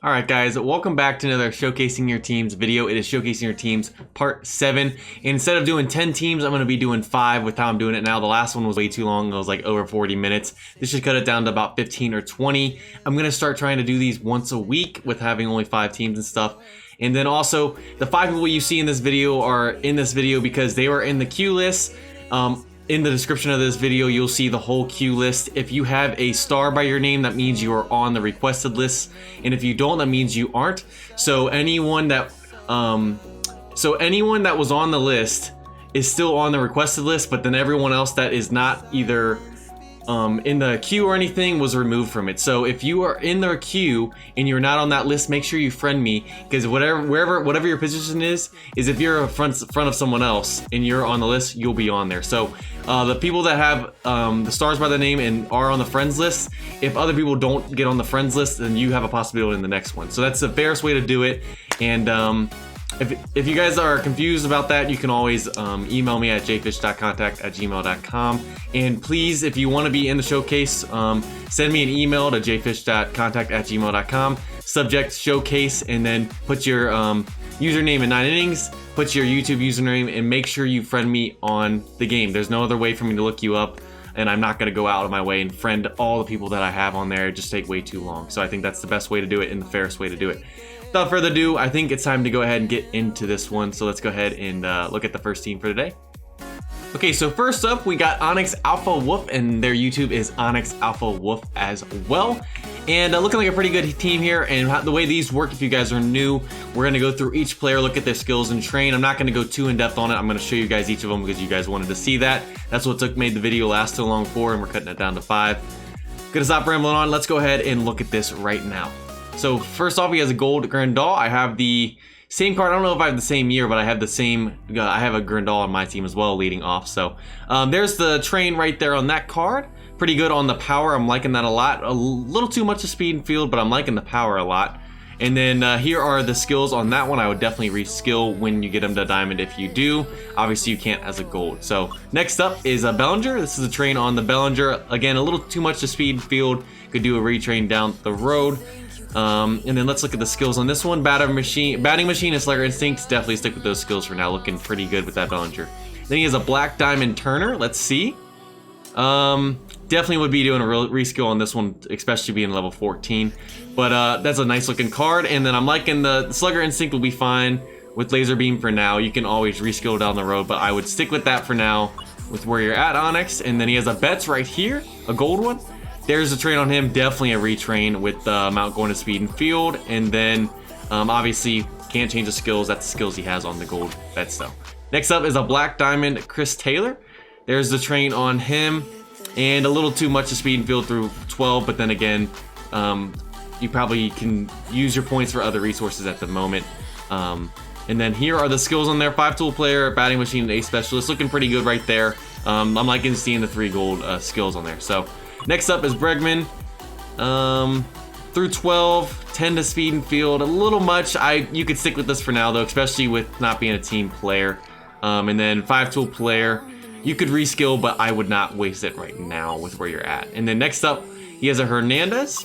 Alright guys, welcome back to another Showcasing Your Teams video. It is Showcasing Your Teams Part 7. And instead of doing 10 teams, I'm going to be doing 5 with how I'm doing it now. The last one was way too long. It was like over 40 minutes. This should cut it down to about 15 or 20. I'm going to start trying to do these once a week with having only 5 teams and stuff. And then also, the 5 people you see in this video are in this video because they were in the queue list. In the description of this video, you'll see the whole queue list. If you have a star by your name, that means you are on the requested list, and if you don't, that means you aren't. So anyone that was on the list is still on the requested list, but then everyone else that is not either in the queue or anything was removed from it. So if you are in the queue and you're not on that list, make sure you friend me, because whatever your position is if you're in front of someone else and you're on the list, you'll be on there. So the people that have the stars by their name and are on the friends list, if other people don't get on the friends list, then you have a possibility in the next one. So that's the fairest way to do it. And if you guys are confused about that, you can always email me at jfish.contact@gmail.com. And please, if you want to be in the showcase, send me an email to jfish.contact@gmail.com. Subject showcase, and then put your username in 9 innings, put your YouTube username, and make sure you friend me on the game. There's no other way for me to look you up, and I'm not going to go out of my way and friend all the people that I have on there. It just take way too long. So I think that's the best way to do it and the fairest way to do it. Without further ado, I think it's time to go ahead and get into this one. So let's go ahead and look at the first team for today. Okay, so first up, we got Onyx Alpha Woof, and their YouTube is Onyx Alpha Woof as well. And looking like a pretty good team here. And the way these work, if you guys are new, we're going to go through each player, look at their skills, and train. I'm not going to go too in-depth on it. I'm going to show you guys each of them because you guys wanted to see that. That's what made the video last so long for, and we're cutting it down to 5. Gonna stop rambling on. Let's go ahead and look at this right now. So first off, he has a gold Grandal. I have the same card. I don't know if I have the same year, but I have the same. I have a Grandal on my team as well, leading off. So there's the train right there on that card. Pretty good on the power. I'm liking that a lot. A little too much of speed and field, but I'm liking the power a lot. And then here are the skills on that one. I would definitely reskill when you get him to diamond if you do. Obviously, you can't as a gold. So next up is a Bellinger. This is a train on the Bellinger. Again, a little too much of speed and field. Could do a retrain down the road. And then let's look at the skills on this one. Batting machine and Slugger Instincts. Definitely stick with those skills for now. Looking pretty good with that Bellinger. Then he has a Black Diamond Turner. Let's see. Definitely would be doing a reskill on this one, especially being level 14. But that's a nice looking card. And then I'm liking the Slugger Instinct will be fine with Laser Beam for now. You can always reskill down the road, but I would stick with that for now with where you're at, Onyx. And then he has a Betts right here, a gold one. There's a train on him, definitely a retrain with the amount going to speed and field. And then obviously can't change the skills. That's the skills he has on the gold Betts though. Next up is a Black Diamond Chris Taylor. There's the train on him, and a little too much of speed and field through 12, but then again, you probably can use your points for other resources at the moment. And then here are the skills on there. 5-tool player, batting machine, and ace specialist. Looking pretty good right there. I'm liking seeing the 3 gold skills on there. So next up is Bregman. Through 12, 10 to speed and field. A little much. You could stick with this for now though, especially with not being a team player. And then 5-tool player. You could reskill, but I would not waste it right now with where you're at. And then next up, he has a Hernandez.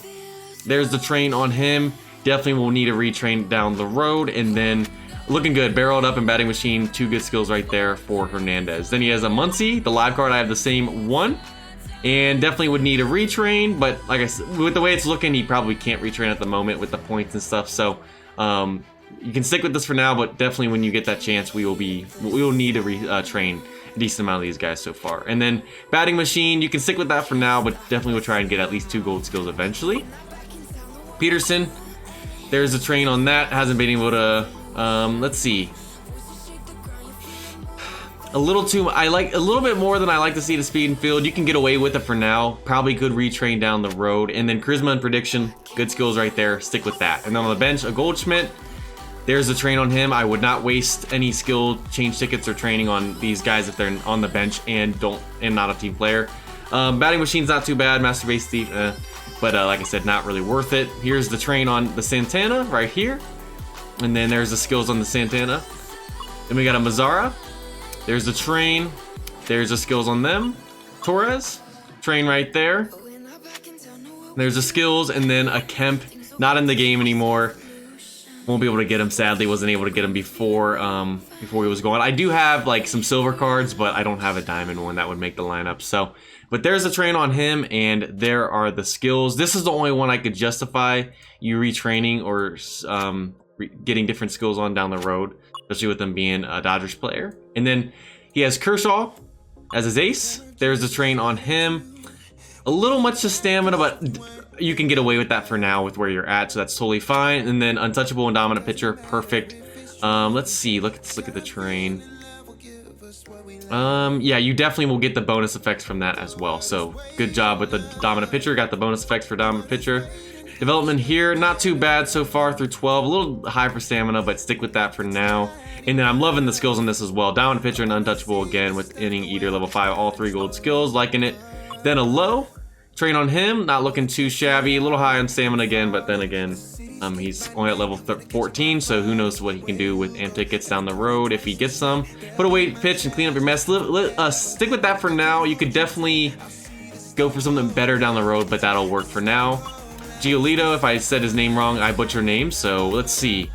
There's the train on him. Definitely will need a retrain down the road. And then looking good, barreled up and batting machine. 2 good skills right there for Hernandez. Then he has a Muncie. The live card, I have the same one. And definitely would need a retrain, but like I said, with the way it's looking, he probably can't retrain at the moment with the points and stuff. So you can stick with this for now, but definitely when you get that chance, we will need to retrain a decent amount of these guys so far. And then batting machine, you can stick with that for now, but definitely will try and get at least 2 gold skills eventually. Peterson, there's a train on that. Hasn't been able to. Let's see. I like a little bit more than I like to see the speed and field. You can get away with it for now. Probably could retrain down the road. And then charisma and prediction, good skills right there. Stick with that. And then on the bench, a Goldschmidt. There's a train on him. I would not waste any skill change tickets or training on these guys if they're on the bench and not a team player. Batting machine's not too bad. Master base thief, but like I said, not really worth it. Here's the train on the Santana right here. And then there's the skills on the Santana. Then we got a Mazzara. There's the train. There's the skills on them. Torres. Train right there. There's the skills, and then a Kemp not in the game anymore. Won't be able to get him, sadly. Wasn't able to get him before before he was gone. I do have like some silver cards, but I don't have a diamond one that would make the lineup. So, but there's a train on him, and there are the skills. This is the only one I could justify you retraining or getting different skills on down the road, especially with them being a Dodgers player. And then he has Kershaw as his ace. There's the train on him. A little much to stamina, but you can get away with that for now with where you're at, so that's totally fine. And then untouchable and dominant pitcher, perfect. Let's see, let's look at the train. Yeah, you definitely will get the bonus effects from that as well. So good job with the dominant pitcher. Got the bonus effects for dominant pitcher. Development here, not too bad so far through 12. A little high for stamina, but stick with that for now. And then I'm loving the skills on this as well. Dominant pitcher and untouchable again with inning eater level 5, all 3 gold skills, liking it. Then a low train on him, not looking too shabby. A little high on stamina again, but then again, he's only at level 14, so who knows what he can do with amp tickets down the road if he gets some. Put away pitch and clean up your mess. Stick with that for now. You could definitely go for something better down the road, but that'll work for now. Giolito, if I said his name wrong, I butcher names, so let's see.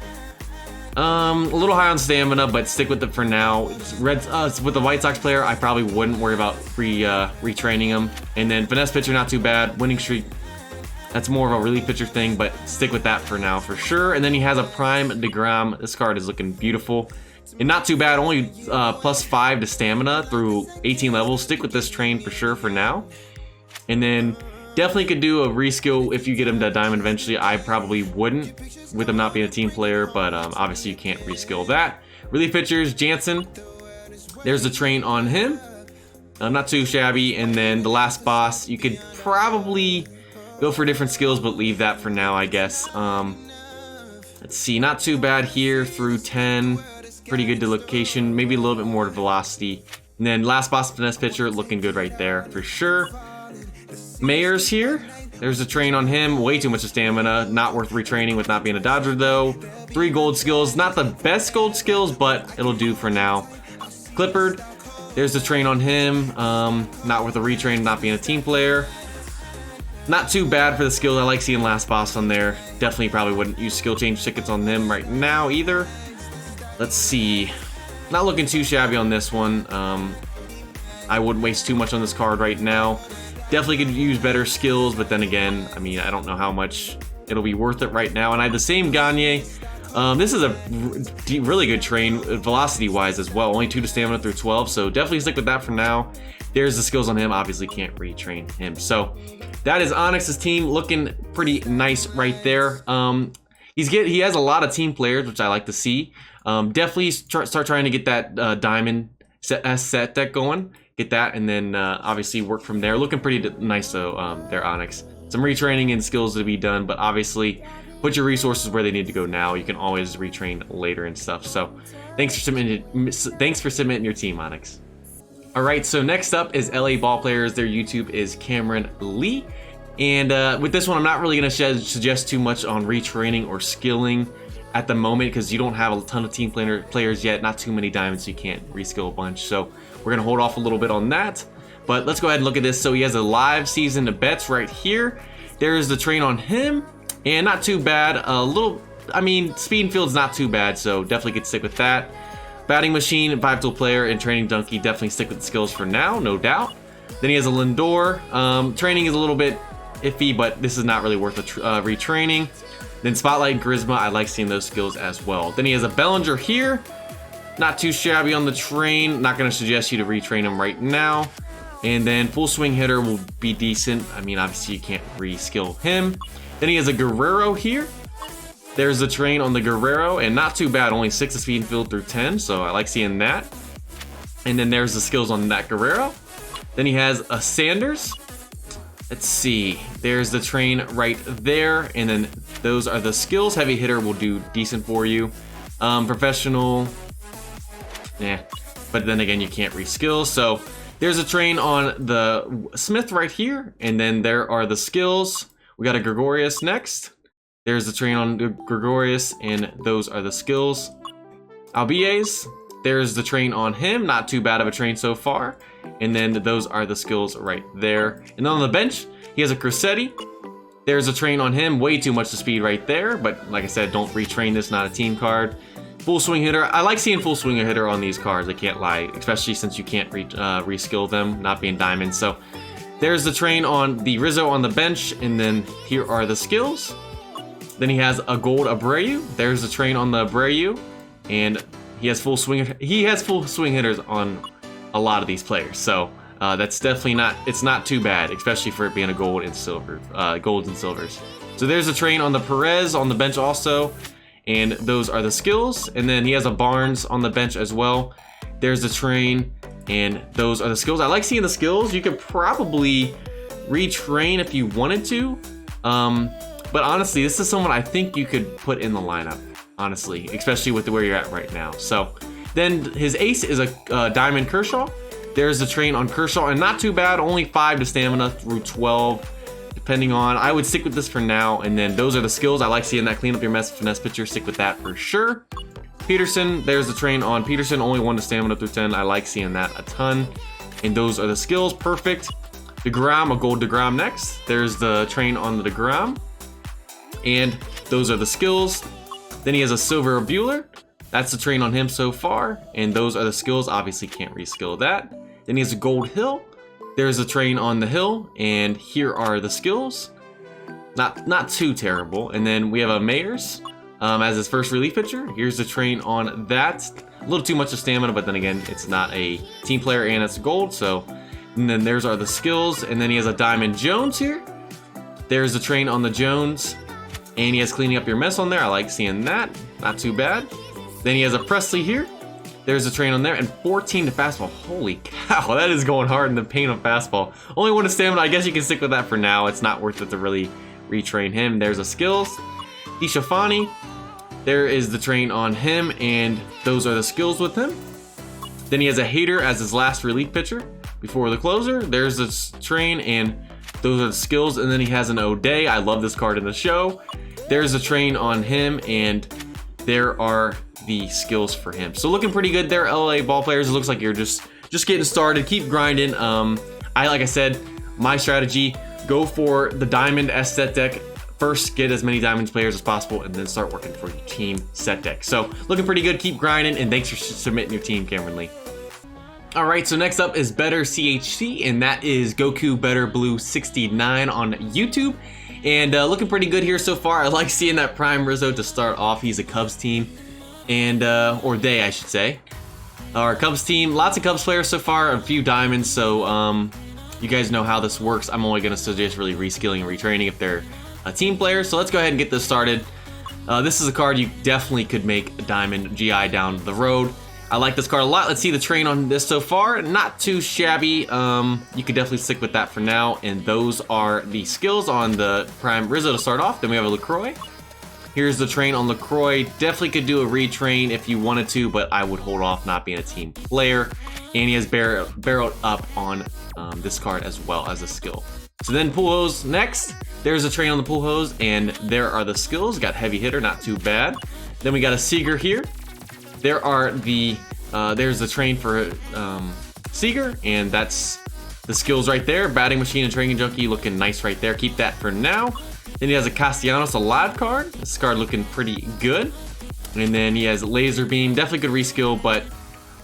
A little high on stamina, but stick with it for now. With the White Sox player, I probably wouldn't worry about retraining him. And then finesse pitcher, not too bad. Winning streak, that's more of a relief pitcher thing, but stick with that for now for sure. And then he has a prime DeGrom. This card is looking beautiful and not too bad. Only +5 to stamina through 18 levels. Stick with this train for sure for now. And then definitely could do a reskill if you get him to diamond eventually. I probably wouldn't with him not being a team player, but obviously you can't reskill that. Relief pitchers, Jansen. There's the train on him. Not too shabby. And then the last boss, you could probably go for different skills, but leave that for now, I guess. Let's see, not too bad here through 10. Pretty good to location, maybe a little bit more to velocity. And then last boss, finesse pitcher, looking good right there for sure. Mayers here. There's a train on him. Way too much of stamina. Not worth retraining with not being a Dodger though. 3 gold skills. Not the best gold skills, but it'll do for now. Clippard. There's the train on him. Not worth a retrain, not being a team player. Not too bad for the skills. I like seeing last boss on there. Definitely probably wouldn't use skill change tickets on them right now either. Let's see. Not looking too shabby on this one. I wouldn't waste too much on this card right now. Definitely could use better skills, but then again, I mean, I don't know how much it'll be worth it right now. And I have the same Gagne. This is a really good train, velocity-wise as well. Only 2 to stamina through 12, so definitely stick with that for now. There's the skills on him. Obviously can't retrain him. So that is Onyx's team, looking pretty nice right there. He has a lot of team players, which I like to see. Definitely start trying to get that diamond set deck going. Get that, and then obviously work from there. Looking pretty nice though, there, Onyx. Some retraining and skills to be done, but obviously put your resources where they need to go now. You can always retrain later and stuff. So thanks for submitting your team, Onyx. All right, so next up is LA Ball Players. Their YouTube is Cameron Lee. And with this one, I'm not really gonna suggest too much on retraining or skilling at the moment because you don't have a ton of team players yet, not too many diamonds, so you can't reskill a bunch. So we're gonna hold off a little bit on that. But let's go ahead and look at this. So he has a live season of bets right here. There's the train on him, and not too bad. A little, I mean, speed and field's not too bad, so definitely could stick with that. Batting machine, 5-tool player, and training donkey, definitely stick with the skills for now, no doubt. Then he has a Lindor. Training is a little bit iffy, but this is not really worth retraining. Then Spotlight and Charisma, I like seeing those skills as well. Then he has a Bellinger here. Not too shabby on the train. Not going to suggest you to retrain him right now. And then Full Swing Hitter will be decent. I mean, obviously you can't reskill him. Then he has a Guerrero here. There's the train on the Guerrero, and not too bad. Only 6 to speed and field through 10, so I like seeing that. And then there's the skills on that Guerrero. Then he has a Sanders. Let's see. There's the train right there, and then those are the skills. Heavy hitter will do decent for you. Professional, yeah. But then again, you can't reskill. So there's a train on the Smith right here, and then there are the skills. We got a Gregorius next. There's the train on Gregorius, and those are the skills. Albies, there's the train on him. Not too bad of a train so far. And then those are the skills right there. And on the bench, he has a Crucetti. There's a train on him, way too much to speed right there, but like I said, don't retrain this, not a team card. Full swing hitter, I like seeing full swing hitter on these cards, I can't lie, especially since you can't reskill them, not being diamond. So there's the train on the Rizzo on the bench, and then here are the skills. Then he has a gold Abreu, there's the train on the Abreu, and he has full swing hitters on a lot of these players. So that's definitely not, it's not too bad, especially for it being a gold and silver, golds and silvers. So there's a train on the Perez on the bench also, and those are the skills. And then he has a Barnes on the bench as well. There's the train, and those are the skills. I like seeing the skills. You could probably retrain if you wanted to, but honestly, this is someone I think you could put in the lineup, honestly, especially with where you're at right now. So then his ace is a Diamond Kershaw. There's the train on Kershaw, and not too bad, only 5 to stamina through 12, depending on, I would stick with this for now. And then those are the skills. I like seeing that clean up your mess finesse pitcher, stick with that for sure. Peterson, there's the train on Peterson, only 1 to stamina through 10. I like seeing that a ton. And those are the skills, perfect. DeGrom, a gold DeGrom next. There's the train on the DeGrom, and those are the skills. Then he has a Silver Bueller. That's the train on him so far, and those are the skills. Obviously can't reskill that. Then he has a Gold Hill. There's a train on the Hill, and here are the skills. Not too terrible. And then we have a Mayers as his first relief pitcher. Here's the train on that. A little too much of stamina, but then again, it's not a team player and it's gold. So, and then there's are the skills. And then he has a Diamond Jones here. There's the train on the Jones, and he has cleaning up your mess on there. I like seeing that. Not too bad. Then he has a Presley here. There's a train on there, and 14 to fastball. Holy cow, that is going hard in the paint on fastball. Only 1 to stamina. I guess you can stick with that for now. It's not worth it to really retrain him. There's a skills. Ishafani. There is the train on him, and those are the skills with him. Then he has a Hater as his last relief pitcher before the closer. There's the train, and those are the skills. And then he has an O'Day. I love this card in the show. There's a train on him, and there are the skills for him. So looking pretty good there, LA ball players. It looks like you're just getting started. Keep grinding. Like I said, my strategy, go for the diamond S set deck. First, get as many diamonds players as possible, and then start working for your team set deck. So looking pretty good. Keep grinding, and thanks for submitting your team, Cameron Lee. All right, so next up is Better CHC, and that is Goku Better Blue 69 on YouTube. And looking pretty good here so far. I like seeing that Prime Rizzo to start off. He's a Cubs team, and or they, I should say. Our Cubs team, lots of Cubs players so far, a few diamonds. So you guys know how this works. I'm only going to suggest really reskilling and retraining if they're a team player. So let's go ahead and get this started. This is a card you definitely could make a diamond GI down the road. I like this card a lot. Let's see the train on this so far. Not too shabby. You could definitely stick with that for now. And those are the skills on the Prime Rizzo to start off. Then we have a LaCroix. Here's the train on LaCroix. Definitely could do a retrain if you wanted to, but I would hold off not being a team player. And he has barreled up on this card as well as a skill. So then Pujols next. There's a train on the Pujols, and there are the skills. Got heavy hitter, not too bad. Then we got a Seager here. There are the there's the train for Seager, and that's the skills right there. Batting machine and training junkie looking nice right there. Keep that for now. Then he has a Castellanos, a live card. This card looking pretty good. And then he has laser beam. Definitely could reskill, but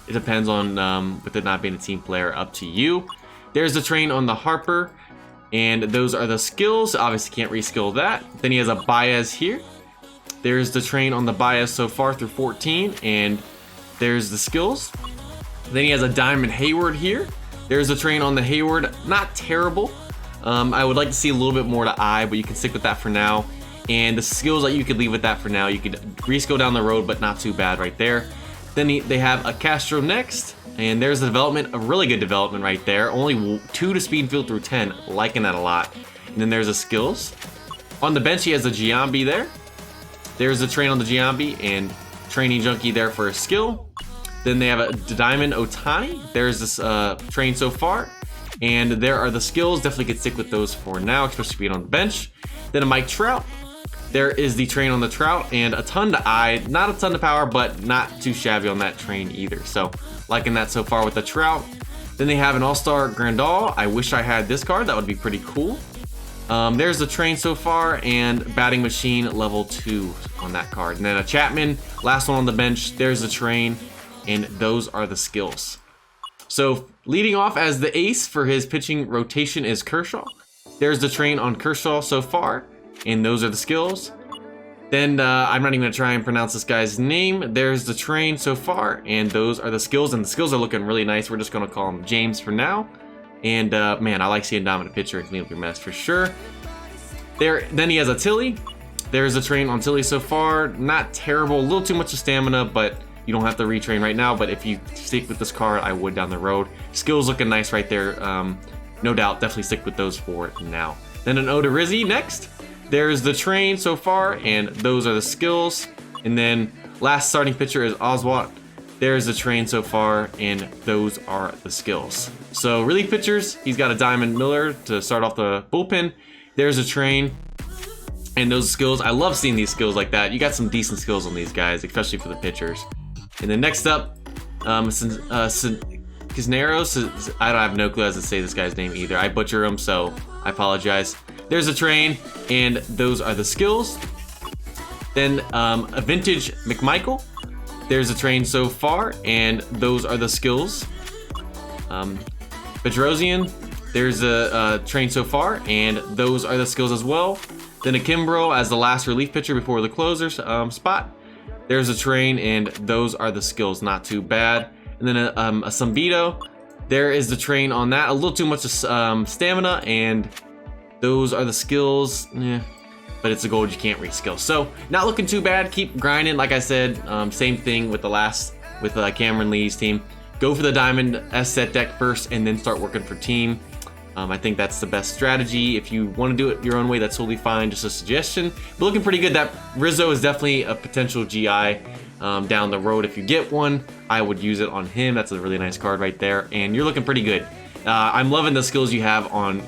it depends on with it not being a team player, up to you. There's the train on the Harper, and those are the skills. Obviously can't reskill that. Then he has a Baez here. There's the train on the Baez so far through 14, and there's the skills. Then he has a Diamond Hayward here. There's a train on the Hayward, not terrible. I would like to see a little bit more to eye, but you can stick with that for now. And the skills that you could leave with that for now. You could reskill down the road, but not too bad right there. Then they have a Castro next, and there's the development, a really good development right there. Only 2 to speed field through 10, liking that a lot. And then there's the skills. On the bench, he has a Giambi there. There's the train on the Giambi, and training junkie there for a skill. Then they have a Diamond Otani. There's this train so far, and there are the skills. Definitely could stick with those for now, especially being on the bench. Then a Mike Trout. There is the train on the Trout, and a ton to eye. Not a ton of power, but not too shabby on that train either. So liking that so far with the Trout. Then they have an All-Star Grandal. I wish I had this card. That would be pretty cool. There's the train so far, and batting machine level 2 on that card. And then a Chapman, last one on the bench. There's the train, and those are the skills. So leading off as the ace for his pitching rotation is Kershaw. There's the train on Kershaw so far, and those are the skills. Then I'm not even gonna try and pronounce this guy's name. There's the train so far, and those are the skills, and the skills are looking really nice. We're just gonna call him James for now. And man, I like seeing dominant pitcher and clean up your mess for sure. Then he has a Tilly. There's a train on Tilly so far. Not terrible, a little too much of stamina, but you don't have to retrain right now. But if you stick with this card, I would down the road. Skills looking nice right there. No doubt, definitely stick with those for now. Then an Odorizzi next. There's the train so far, and those are the skills. And then last starting pitcher is Oswalt. There's the train so far, and those are the skills. So relief pitchers, he's got a Diamond Miller to start off the bullpen. There's a train, and those skills. I love seeing these skills like that. You got some decent skills on these guys, especially for the pitchers. And then next up, Cisneros. I don't have no clue how to say this guy's name either. I butcher him, so I apologize. There's a train, and those are the skills. Then a vintage McMichael. There's a train so far, and those are the skills. Bedrosian. There's a train so far, and those are the skills as well. Then a Kimbrough as the last relief pitcher before the closer spot. There's a train, and those are the skills. Not too bad. And then a Zumbido. There is the train on that. A little too much stamina, and those are the skills. But it's a gold you can't reskill. So not looking too bad. Keep grinding. Like I said, same thing with Cameron Lee's team. Go for the Diamond S set deck first, and then start working for team. I think that's the best strategy. If you want to do it your own way, that's totally fine. Just a suggestion. But looking pretty good. That Rizzo is definitely a potential GI down the road. If you get one, I would use it on him. That's a really nice card right there. And you're looking pretty good. I'm loving the skills you have on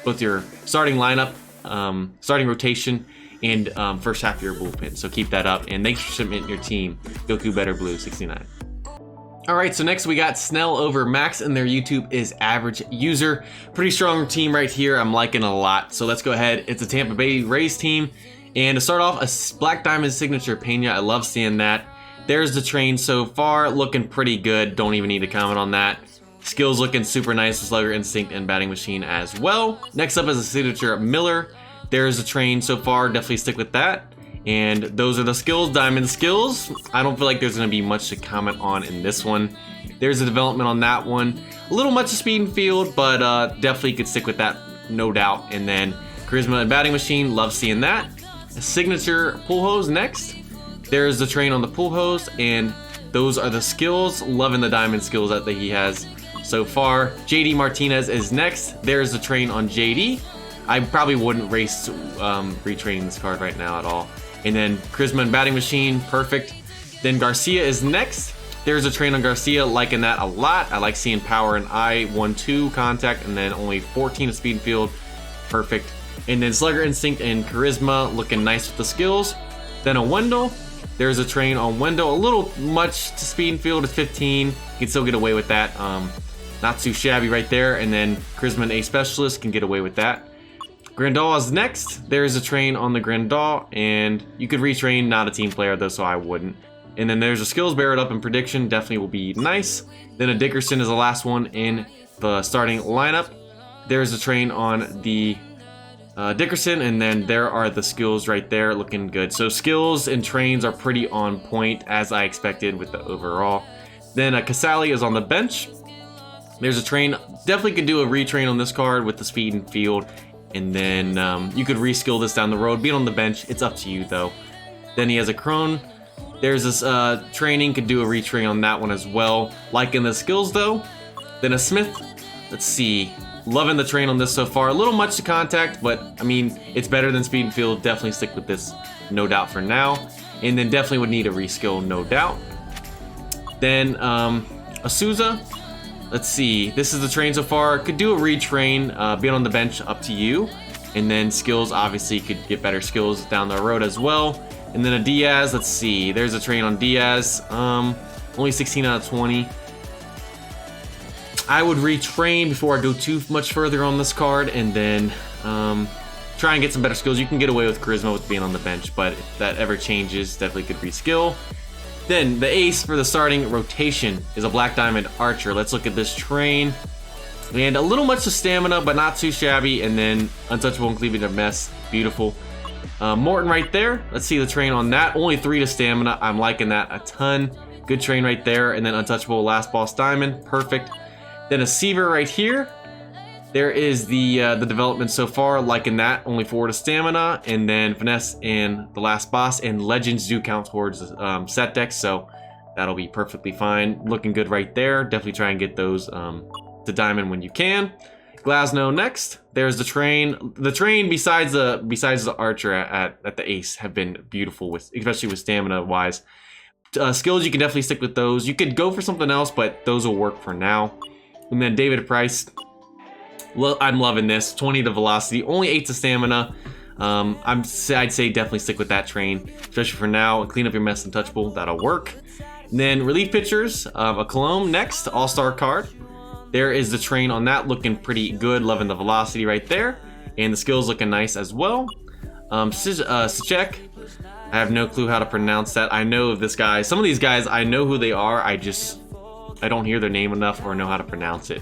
both your starting lineup, starting rotation, and first half of your bullpen. So keep that up. And thanks for submitting your team. Goku Better Blue 69. All right, so next we got Snell Over Max, and their YouTube is Average User. Pretty strong team right here. I'm liking a lot. So let's go ahead. It's a Tampa Bay Rays team. And to start off, a Black Diamond Signature Pena. I love seeing that. There's the train so far. Looking pretty good. Don't even need to comment on that. Skills looking super nice. Slugger Instinct and Batting Machine as well. Next up is a Signature Miller. There's the train so far. Definitely stick with that. And those are the skills, Diamond skills. I don't feel like there's going to be much to comment on in this one. There's a development on that one. A little much of speed and field, but definitely could stick with that, no doubt. And then Charisma and Batting Machine, love seeing that. A Signature Pull Hose next. There's the train on the Pull Hose, and those are the skills. Loving the Diamond skills that he has so far. JD Martinez is next. There's the train on JD. I probably wouldn't race retraining this card right now at all. And then Charisma and Batting Machine, perfect. Then Garcia is next. There's a train on Garcia, liking that a lot. I like seeing power and I-1-2 contact, and then only 14 of speed and field, perfect. And then Slugger Instinct and Charisma, looking nice with the skills. Then a Wendell. There's a train on Wendell, a little much to speed and field at 15. You can still get away with that. Not too shabby right there. And then Charisma and A Specialist can get away with that. Grandal is next. There's a train on the Grandal, and you could retrain, not a team player though, so I wouldn't. And then there's a Skills Buried Up in Prediction, definitely will be nice. Then a Dickerson is the last one in the starting lineup. There's a train on the Dickerson, and then there are the skills right there, looking good. So skills and trains are pretty on point, as I expected with the overall. Then Casali is on the bench. There's a train, definitely could do a retrain on this card with the speed and field. And then you could reskill this down the road. Being on the bench, it's up to you though. Then he has a Crone. There's this training, could do a retrain on that one as well. Liking the skills though. Then a Smith. Let's see. Loving the train on this so far. A little much to contact, but I mean, it's better than speed and field. Definitely stick with this, no doubt for now. And then definitely would need a reskill, no doubt. Then a Souza. Let's see, this is the train so far. Could do a retrain, being on the bench, up to you. And then skills, obviously, could get better skills down the road as well. And then a Diaz, let's see, there's a train on Diaz. Only 16 out of 20. I would retrain before I go too much further on this card, and then try and get some better skills. You can get away with charisma with being on the bench, but if that ever changes, definitely could reskill. Then the ace for the starting rotation is a Black Diamond Archer. Let's look at this train. And a little much of stamina, but not too shabby. And then Untouchable and Cleaving a Mess. Beautiful. Morton right there. Let's see the train on that. Only 3 to stamina. I'm liking that a ton. Good train right there. And then Untouchable, Last Boss Diamond. Perfect. Then a Seaver right here. There is the development so far, liking that, only 4 to stamina, and then Finesse and the Last Boss, and Legends do count towards set decks, so that'll be perfectly fine. Looking good right there. Definitely try and get those to Diamond when you can. Glasnow next. There's the train. The train, besides the Archer at the Ace, have been beautiful, especially with stamina wise. Skills, you can definitely stick with those. You could go for something else, but those will work for now. And then David Price. Well, I'm loving this. 20 to velocity, only 8 to stamina. I'd say definitely stick with that train, especially for now. Clean up your mess, Untouchable, that'll work. And then relief pitchers, a Cologne next, all-star card. There is the train on that, looking pretty good. Loving the velocity right there, and the skills looking nice as well. Sichek, I have no clue how to pronounce that. I know of this guy. Some of these guys, I know who they are. I don't hear their name enough or know how to pronounce it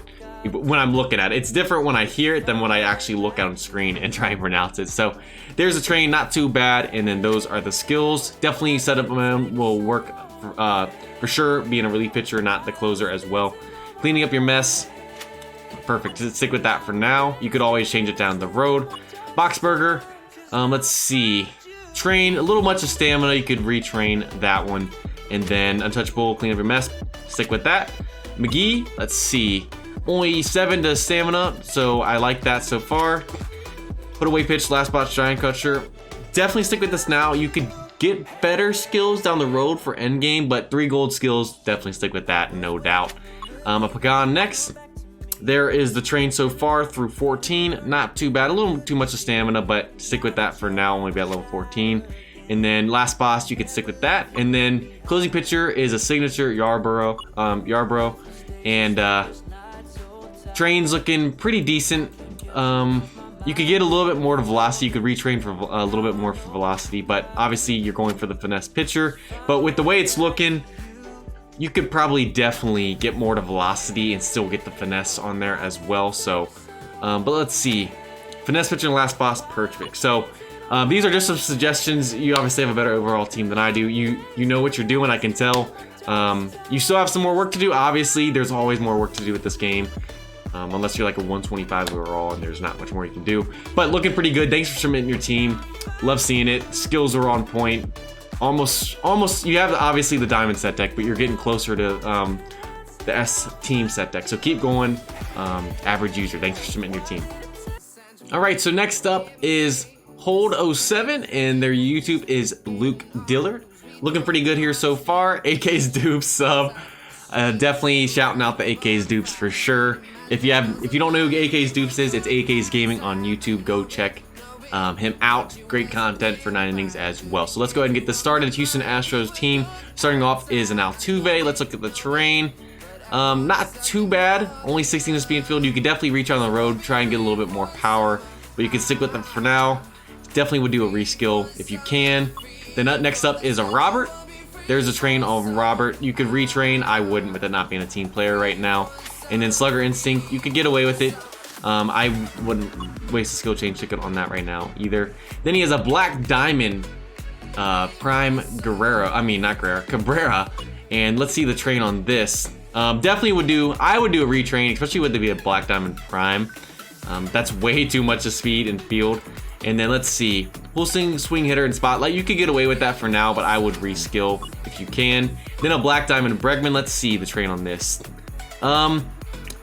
when I'm looking at it. It's different when I hear it than when I actually look at on screen and try and pronounce it. So there's a train, not too bad, and then those are the skills. Definitely setup will work for sure, being a relief pitcher, not the closer as well. Cleaning up your mess, perfect. Stick with that for now. You could always change it down the road. Boxburger, let's see. Train, a little much of stamina, you could retrain that one. And then Untouchable, clean up your mess, stick with that. McGee, let's see. Only 7 to stamina, so I like that so far. Put away pitch, Last Boss Giant Crusher. Definitely stick with this now. You could get better skills down the road for endgame, but 3 gold skills, definitely stick with that, no doubt. A Pagan next. There is the train so far through 14. Not too bad, a little too much of stamina, but stick with that for now, only be at level 14. And then Last Boss, you could stick with that. And then closing pitcher is a signature Yarborough. And train's looking pretty decent. You could get a little bit more to velocity. You could retrain for a little bit more for velocity, but obviously you're going for the finesse pitcher. But with the way it's looking, you could probably definitely get more to velocity and still get the finesse on there as well. So, but let's see. Finesse pitcher and Last Boss, perfect. So these are just some suggestions. You obviously have a better overall team than I do. You know what you're doing, I can tell. You still have some more work to do. Obviously, there's always more work to do with this game. Unless you're like a 125 overall and there's not much more you can do. But looking pretty good. Thanks for submitting your team. Love seeing it. Skills are on point. Almost, you have obviously the diamond set deck, but you're getting closer to the S team set deck. So keep going. Average user, thanks for submitting your team. All right, so next up is Hold07, and their YouTube is Luke Dillard. Looking pretty good here so far. AK's dupes sub. Definitely shouting out the AK's dupes for sure. If you don't know who AK's dupes is, it's AK's Gaming on YouTube. Go check him out. Great content for 9 innings as well. So let's go ahead and get this started. Houston Astros team starting off is an Altuve. Let's look at the terrain. Not too bad. Only 16 to speed and field. You could definitely reach on the road, try and get a little bit more power, but you can stick with them for now. Definitely would do a reskill if you can. Then next up is a Robert. There's a train on Robert. You could retrain. I wouldn't, with it not being a team player right now. And then Slugger Instinct, you could get away with it. I wouldn't waste a skill change ticket on that right now either. Then he has a Black Diamond Prime Cabrera. And let's see the train on this. Definitely I would do a retrain, especially with it be a Black Diamond Prime. That's way too much of speed and field. And then let's see, full swing hitter and spotlight. You could get away with that for now, but I would reskill if you can. Then a Black Diamond Bregman. Let's see the train on this.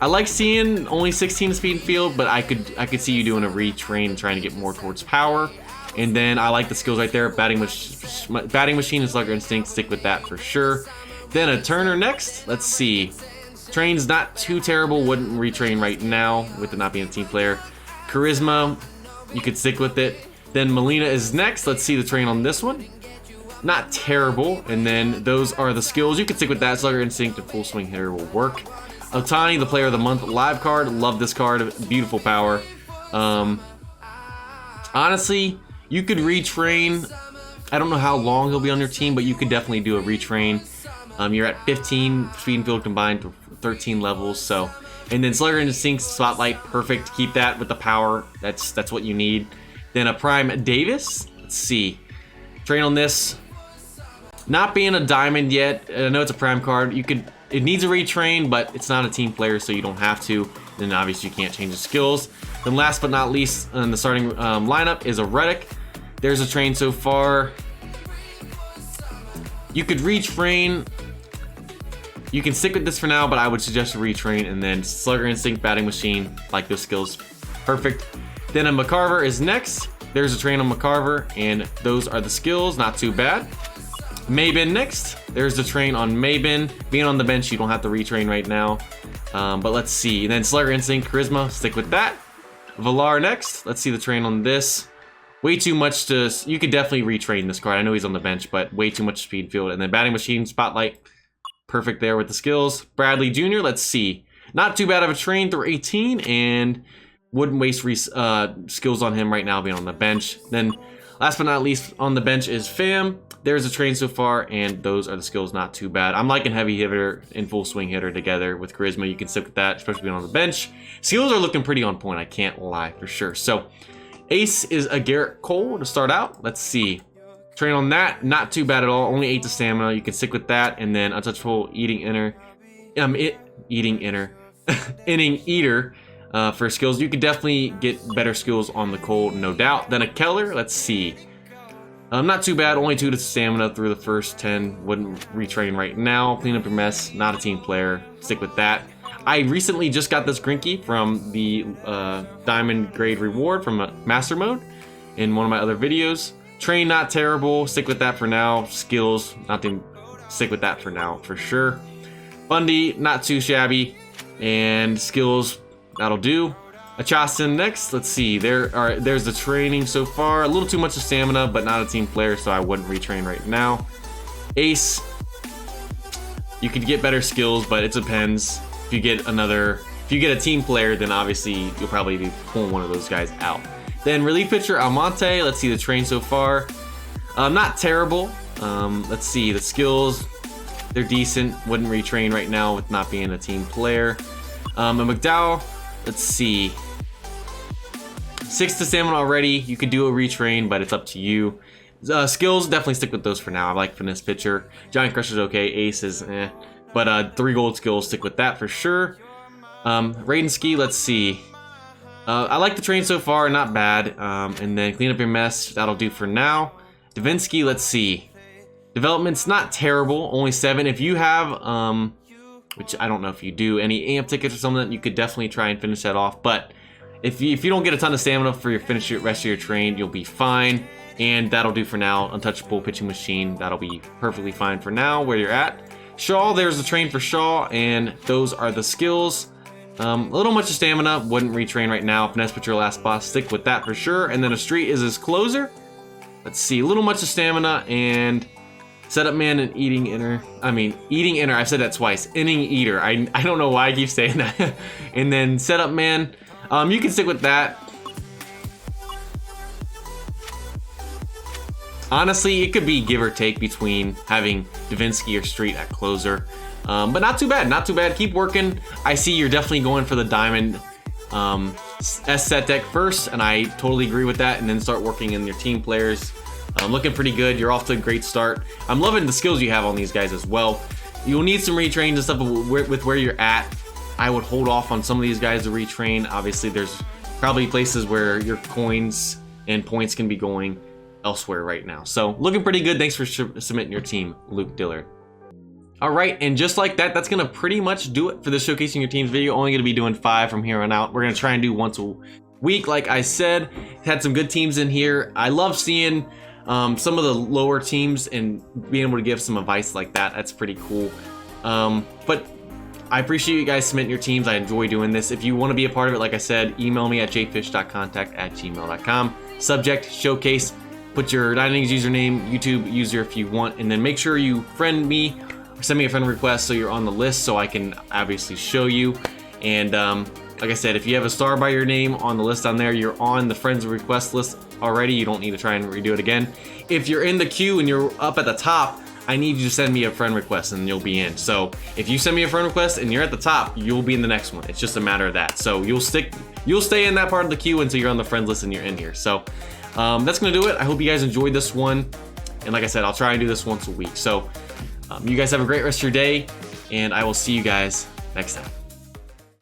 I like seeing only 16 speed and field, but I could see you doing a retrain, trying to get more towards power. And then I like the skills right there. Batting machine and Slugger Instinct. Stick with that for sure. Then a Turner next. Let's see. Train's not too terrible. Wouldn't retrain right now with it not being a team player. Charisma. You could stick with it. Then Molina is next. Let's see the train on this one. Not terrible. And then those are the skills. You could stick with that. Slugger Instinct and full swing hitter will work. Otani, the Player of the Month live card. Love this card. Beautiful power. Honestly, you could retrain. I don't know how long he'll be on your team, but you could definitely do a retrain. You're at 15 speed and field combined for 13 levels. So, and then Slugger Instinct Spotlight, perfect. Keep that with the power. That's what you need. Then a Prime Davis. Let's see. Train on this. Not being a diamond yet. I know it's a prime card. You could. It needs a retrain, but it's not a team player, so you don't have to. Then obviously you can't change the skills. Then last but not least, in the starting lineup is a Reddick. There's a train so far. You could retrain. You can stick with this for now, but I would suggest a retrain. And then Slugger Instinct, Batting Machine, like those skills, perfect. Then a McCarver is next. There's a train on McCarver, and those are the skills, not too bad. Maben next. There's the train on Maben. Being on the bench, you don't have to retrain right now. But let's see. And then Slugger Instinct, Charisma, stick with that. Valar next. Let's see the train on this. Way too much to... You could definitely retrain this card. I know he's on the bench, but way too much speed field. And then Batting Machine, Spotlight. Perfect there with the skills. Bradley Jr., let's see. Not too bad of a train through 18, and wouldn't waste skills on him right now being on the bench. Then, last but not least, on the bench is Fam. There's a train so far, and those are the skills, not too bad. I'm liking Heavy Hitter and Full Swing Hitter together with Charisma. You can stick with that, especially being on the bench. Skills are looking pretty on point, I can't lie, for sure. So, Ace is a Garrett Cole to start out. Let's see. Train on that, not too bad at all. Only 8 to stamina. You can stick with that, and then Untouchable Inning Eater for skills. You could definitely get better skills on the Cole, no doubt. Then a Keller. Let's see. Not too bad. Only 2 to stamina through the first 10. Wouldn't retrain right now. Clean up your mess. Not a team player. Stick with that. I recently just got this Grinky from the Diamond Grade Reward from Master Mode in one of my other videos. Train, not terrible. Stick with that for now. Skills, not to stick with that for now, for sure. Bundy, not too shabby. And skills, that'll do. Achastin next. Let's see. There's the training so far. A little too much of stamina, but not a team player, so I wouldn't retrain right now. Ace. You could get better skills, but it depends. If you get a team player, then obviously you'll probably be pulling one of those guys out. Then relief pitcher Almonte. Let's see the train so far. Not terrible. Let's see the skills. They're decent. Wouldn't retrain right now with not being a team player. And McDowell. Let's see. 6 to stamina already. You could do a retrain, but it's up to you. Skills, definitely stick with those for now. I like finesse pitcher. Giant Crusher's okay. Ace is eh. But 3 gold skills, stick with that for sure. Raidenski, let's see. I like the train so far, not bad. And then clean up your mess, that'll do for now. Davinsky, let's see. Development's not terrible, only 7. If you have, which I don't know if you do, any amp tickets or something, you could definitely try and finish that off. But if you don't get a ton of stamina for your rest of your train, you'll be fine. And that'll do for now. Untouchable Pitching Machine, that'll be perfectly fine for now where you're at. Shaw, there's the train for Shaw, and those are the skills. A little much of stamina, wouldn't retrain right now. Finesse Pitcher, Last Boss, stick with that for sure. And then a Street is his closer. Let's see, a little much of stamina, and Setup Man and Eating Inner. I've said that twice. Inning Eater, I don't know why I keep saying that. And then Setup Man, you can stick with that. Honestly, it could be give or take between having Davinsky or Street at closer. But not too bad, not too bad. Keep working. I see you're definitely going for the Diamond S set deck first, and I totally agree with that. And then start working in your team players. Looking pretty good. You're off to a great start. I'm loving the skills you have on these guys as well. You'll need some retrains and stuff with where you're at. I would hold off on some of these guys to retrain. Obviously, there's probably places where your coins and points can be going elsewhere right now. So looking pretty good. Thanks for submitting your team, Luke Dillard. All right, and just like that, that's gonna pretty much do it for the Showcasing Your Teams video. Only gonna be doing 5 from here on out. We're gonna try and do once a week, like I said. Had some good teams in here. I love seeing some of the lower teams and being able to give some advice like that. That's pretty cool. But I appreciate you guys submitting your teams. I enjoy doing this. If you want to be a part of it, like I said, email me at jfish.contact@gmail.com. Subject, showcase. Put your Innings username, YouTube user if you want, and then make sure you friend me send me a friend request so you're on the list so I can obviously show you. And like I said, if you have a star by your name on the list down there, you're on the friends request list already. You don't need to try and redo it again. If you're in the queue and you're up at the top, I need you to send me a friend request and you'll be in. So if you send me a friend request and you're at the top, you'll be in the next one. It's just a matter of that. So you'll stay in that part of the queue until you're on the friends list and you're in here. So that's gonna do it. I hope you guys enjoyed this one. And like I said, I'll try and do this once a week. So you guys have a great rest of your day, and I will see you guys next time.